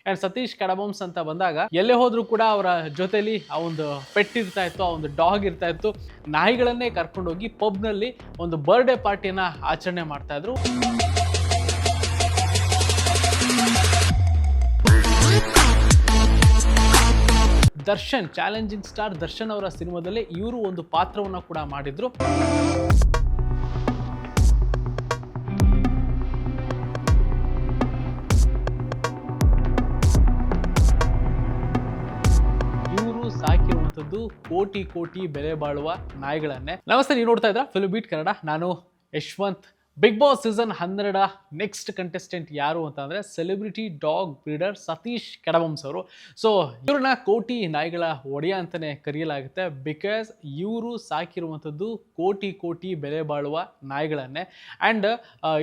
And Satish ಕಡಬಮ್ಸ್ ಅಂತ ಬಂದಾಗ ಎಲ್ಲೇ ಹೋದ್ರೂ ಕೂಡ ಅವರ ಜೊತೆಲಿ ಆ ಒಂದು ಪೆಟ್ ಇರ್ತಾ ಇತ್ತು, ಆ ಒಂದು ಡಾಗ್ ಇರ್ತಾ ಇತ್ತು. ನಾಯಿಗಳನ್ನೇ ಕರ್ಕೊಂಡೋಗಿ ಪಬ್ನಲ್ಲಿ ಒಂದು ಬರ್ಡೇ ಪಾರ್ಟಿನ ಆಚರಣೆ ಮಾಡ್ತಾ ಇದ್ರು. ದರ್ಶನ್, ಚಾಲೆಂಜಿಂಗ್ ಸ್ಟಾರ್ ದರ್ಶನ್ ಅವರ ಸಿನಿಮಾದಲ್ಲಿ ಇವರು ಒಂದು ಪಾತ್ರವನ್ನ ಕೂಡ ಮಾಡಿದ್ರು. ಇವರು ಸಾಕಿರುವಂತದ್ದು ಕೋಟಿ ಕೋಟಿ ಬೆಲೆ ಬಾಳುವ ನಾಯಿಗಳನ್ನೇ. ನಮಸ್ತೆ, ನೀವು ನೋಡ್ತಾ ಇದ್ರ ಫಿಲ್ಮ್ ಬೀಟ್ ಕನ್ನಡ. ನಾನು Yashwant. Big boss season 12 next contestant ಯಾರು ಅಂತ ಅಂದ್ರೆ celebrity dog breeder Satish Cadabams ಅವರು. ಸೊ ಇವ್ರನ್ನ ಕೋಟಿ ನಾಯಿಗಳ ಒಡೆಯ ಅಂತಾನೆ ಕರೆಯಲಾಗುತ್ತೆ. ಬಿಕಾಸ್ ಇವರು ಸಾಕಿರುವಂಥದ್ದು ಕೋಟಿ ಕೋಟಿ ಬೆಲೆ ಬಾಳುವ ನಾಯಿಗಳನ್ನೇ. ಆ್ಯಂಡ್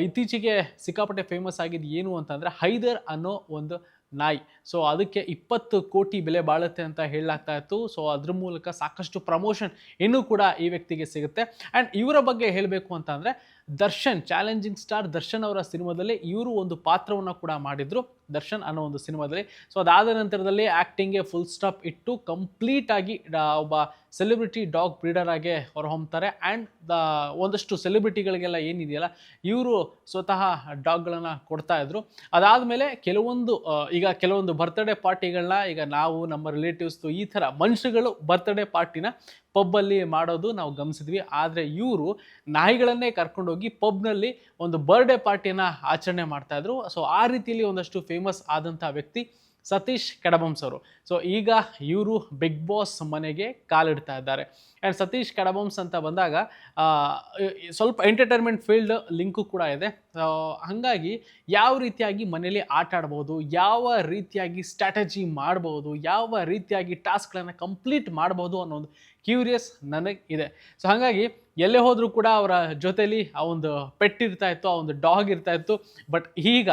ಇತ್ತೀಚೆಗೆ ಸಿಕ್ಕಾಪಟ್ಟೆ ಫೇಮಸ್ ಆಗಿದ್ದು ಏನು ಅಂತಂದ್ರೆ ಹೈದರ್ ಅನ್ನೋ ಒಂದು ನಾಯಿ. ಸೊ ಅದಕ್ಕೆ 20 ಕೋಟಿ ಬೆಲೆ ಬಾಳುತ್ತೆ ಅಂತ ಹೇಳಲಾಗ್ತಾ ಇತ್ತು. ಸೊ ಅದ್ರ ಮೂಲಕ ಸಾಕಷ್ಟು ಪ್ರಮೋಷನ್ ಇನ್ನೂ ಕೂಡ ಈ ವ್ಯಕ್ತಿಗೆ ಸಿಗುತ್ತೆ. ಆ್ಯಂಡ್ ಇವರ ಬಗ್ಗೆ ಹೇಳಬೇಕು ಅಂತ ಅಂದರೆ ದರ್ಶನ್, ಚಾಲೆಂಜಿಂಗ್ ಸ್ಟಾರ್ ದರ್ಶನ್ ಅವರ ಸಿನಿಮಾದಲ್ಲಿ ಇವರು ಒಂದು ಪಾತ್ರವನ್ನು ಕೂಡ ಮಾಡಿದ್ರು, ದರ್ಶನ್ ಅನ್ನೋ ಒಂದು ಸಿನಿಮಾದಲ್ಲಿ. ಸೊ ಅದಾದ ನಂತರದಲ್ಲಿ ಆ್ಯಕ್ಟಿಂಗ್ಗೆ ಫುಲ್ ಸ್ಟಾಪ್ ಇಟ್ಟು ಕಂಪ್ಲೀಟ್ ಆಗಿ ಒಬ್ಬ ಸೆಲೆಬ್ರಿಟಿ ಡಾಗ್ ಬ್ರೀಡರ್ ಆಗಿ ಹೊರಹೊಮ್ತಾರೆ. ಆ್ಯಂಡ್ ಒಂದಷ್ಟು ಸೆಲೆಬ್ರಿಟಿಗಳಿಗೆಲ್ಲ ಏನಿದೆಯಲ್ಲ ಇವರು ಸ್ವತಃ ಡಾಗ್ಗಳನ್ನು ಕೊಡ್ತಾ ಇದ್ರು. ಅದಾದಮೇಲೆ ಕೆಲವೊಂದು ಬರ್ತ್ಡೇ ಪಾರ್ಟಿಗಳನ್ನ ಈಗ ನಾವು ನಮ್ಮ ರಿಲೇಟಿವ್ಸ್ದು ಈ ಥರ ಮನುಷ್ಯಗಳು ಬರ್ತ್ಡೇ ಪಾರ್ಟಿನ ಪಬ್ಬಲ್ಲಿ ಮಾಡೋದು ನಾವು ಗಮನಿಸಿದ್ವಿ. ಆದರೆ ಇವರು ನಾಯಿಗಳನ್ನೇ ಕರ್ಕೊಂಡೋಗಿ ಪಬ್ನಲ್ಲಿ ಒಂದು ಬರ್ಡೇ ಪಾರ್ಟಿನ ಆಚರಣೆ ಮಾಡ್ತಾ ಇದ್ರು. ಸೊ ಆ ರೀತಿಯಲ್ಲಿ ಒಂದಷ್ಟು ಫೇಮಸ್ ಆದಂಥ ವ್ಯಕ್ತಿ ಸತೀಶ್ ಕಡಬಮ್ಸ್ ಅವರು. ಸೊ ಈಗ ಇವರು ಬಿಗ್ ಬಾಸ್ ಮನೆಗೆ ಕಾಲಿಡ್ತಾ ಇದ್ದಾರೆ. ಆ್ಯಂಡ್ ಸತೀಶ್ ಕಡಬಮ್ಸ್ ಅಂತ ಬಂದಾಗ ಸ್ವಲ್ಪ ಎಂಟರ್ಟೈನ್ಮೆಂಟ್ ಫೀಲ್ಡ್ ಲಿಂಕು ಕೂಡ ಇದೆ. ಹಾಗಾಗಿ ಯಾವ ರೀತಿಯಾಗಿ ಮನೇಲಿ ಆಟ ಆಡ್ಬೋದು, ಯಾವ ರೀತಿಯಾಗಿ ಸ್ಟ್ರಾಟಜಿ ಮಾಡ್ಬೋದು, ಯಾವ ರೀತಿಯಾಗಿ ಟಾಸ್ಕ್ಗಳನ್ನು ಕಂಪ್ಲೀಟ್ ಮಾಡ್ಬೋದು ಅನ್ನೋ ಒಂದು ಕ್ಯೂರಿಯಸ್ ನನಗೆ ಇದೆ. ಸೊ ಹಾಗಾಗಿ ಎಲ್ಲೇ ಹೋದರೂ ಕೂಡ ಅವರ ಜೊತೆಲಿ ಆ ಒಂದು ಪೆಟ್ ಇರ್ತಾ ಇತ್ತು, ಆ ಒಂದು ಡಾಗ್ ಇರ್ತಾ ಇತ್ತು. ಬಟ್ ಈಗ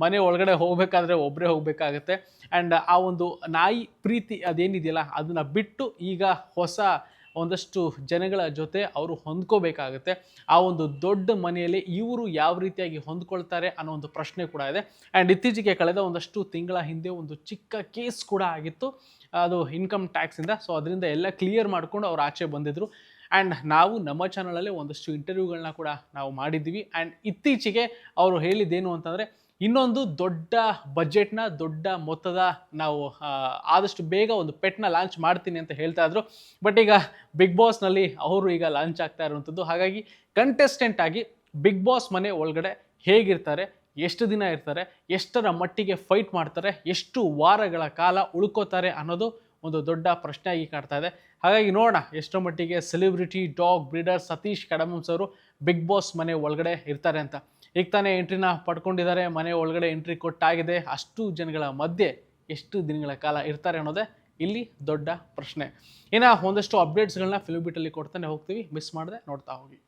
ಮನೆ ಒಳಗಡೆ ಹೋಗಬೇಕಾದ್ರೆ ಒಬ್ಬರೇ ಹೋಗಬೇಕಾಗತ್ತೆ. ಆ್ಯಂಡ್ ಆ ಒಂದು ನಾಯಿ ಪ್ರೀತಿ ಅದೇನಿದೆಯಲ್ಲ ಅದನ್ನು ಬಿಟ್ಟು ಈಗ ಹೊಸ ಒಂದಷ್ಟು ಜನಗಳ ಜೊತೆ ಅವರು ಹೊಂದ್ಕೋಬೇಕಾಗತ್ತೆ. ಆ ಒಂದು ದೊಡ್ಡ ಮನೆಯಲ್ಲಿ ಇವರು ಯಾವ ರೀತಿಯಾಗಿ ಹೊಂದ್ಕೊಳ್ತಾರೆ ಅನ್ನೋ ಒಂದು ಪ್ರಶ್ನೆ ಕೂಡ ಇದೆ. ಆ್ಯಂಡ್ ಇತ್ತೀಚೆಗೆ ಕಳೆದ ಒಂದಷ್ಟು ತಿಂಗಳ ಹಿಂದೆ ಒಂದು ಚಿಕ್ಕ ಕೇಸ್ ಕೂಡ ಆಗಿತ್ತು, ಅದು ಇನ್ಕಮ್ ಟ್ಯಾಕ್ಸಿಂದ. ಸೊ ಅದರಿಂದ ಎಲ್ಲ ಕ್ಲಿಯರ್ ಮಾಡಿಕೊಂಡು ಅವ್ರು ಆಚೆ ಬಂದಿದ್ದರು. ಆ್ಯಂಡ್ ನಾವು ನಮ್ಮ ಚಾನಲಲ್ಲಿ ಒಂದಷ್ಟು ಇಂಟರ್ವ್ಯೂಗಳನ್ನ ಕೂಡ ನಾವು ಮಾಡಿದ್ವಿ. ಆ್ಯಂಡ್ ಇತ್ತೀಚೆಗೆ ಅವರು ಹೇಳಿದ್ದೇನು ಅಂತಂದರೆ ಇನ್ನೊಂದು ದೊಡ್ಡ ಬಜೆಟ್ನ, ದೊಡ್ಡ ಮೊತ್ತದ ನಾವು ಆದಷ್ಟು ಬೇಗ ಒಂದು ಪೆಟ್ನ ಲಾಂಚ್ ಮಾಡ್ತೀನಿ ಅಂತ ಹೇಳ್ತಾ ಇದ್ರು. ಬಟ್ ಈಗ ಬಿಗ್ ಬಾಸ್ನಲ್ಲಿ ಅವರು ಈಗ ಲಾಂಚ್ ಆಗ್ತಾ ಇರುವಂಥದ್ದು. ಹಾಗಾಗಿ ಕಂಟೆಸ್ಟೆಂಟ್ ಆಗಿ ಬಿಗ್ ಬಾಸ್ ಮನೆ ಒಳಗಡೆ ಹೇಗಿರ್ತಾರೆ, ಎಷ್ಟು ದಿನ ಇರ್ತಾರೆ, ಎಷ್ಟರ ಮಟ್ಟಿಗೆ ಫೈಟ್ ಮಾಡ್ತಾರೆ, ಎಷ್ಟು ವಾರಗಳ ಕಾಲ ಉಳ್ಕೋತಾರೆ ಅನ್ನೋದು ಒಂದು ದೊಡ್ಡ ಪ್ರಶ್ನೆಯಾಗಿ ಕಾಡ್ತಾ ಇದೆ. ಹಾಗಾಗಿ ನೋಡೋಣ ಎಷ್ಟರ ಮಟ್ಟಿಗೆ celebrity dog breeder Satish Cadabams ಅವರು ಬಿಗ್ ಬಾಸ್ ಮನೆ ಒಳಗಡೆ ಇರ್ತಾರೆ ಅಂತ. ಈಗ ತಾನೇ ಎಂಟ್ರಿನ ಪಡ್ಕೊಂಡಿದ್ದಾರೆ, ಮನೆ ಒಳಗಡೆ ಎಂಟ್ರಿ ಕೊಟ್ಟಾಗಿದೆ. ಅಷ್ಟು ಜನಗಳ ಮಧ್ಯೆ ಎಷ್ಟು ದಿನಗಳ ಕಾಲ ಇರ್ತಾರೆ ಅನ್ನೋದೇ ಇಲ್ಲಿ ದೊಡ್ಡ ಪ್ರಶ್ನೆ. ಇನ್ನು ಒಂದಷ್ಟು ಅಪ್ಡೇಟ್ಸ್ಗಳನ್ನ ಫಿಲ್ಮ್ ಬೀಟಲ್ಲಿ ಕೊಡ್ತಾನೆ ಹೋಗ್ತೀವಿ, ಮಿಸ್ ಮಾಡದೆ ನೋಡ್ತಾ ಹೋಗಿ.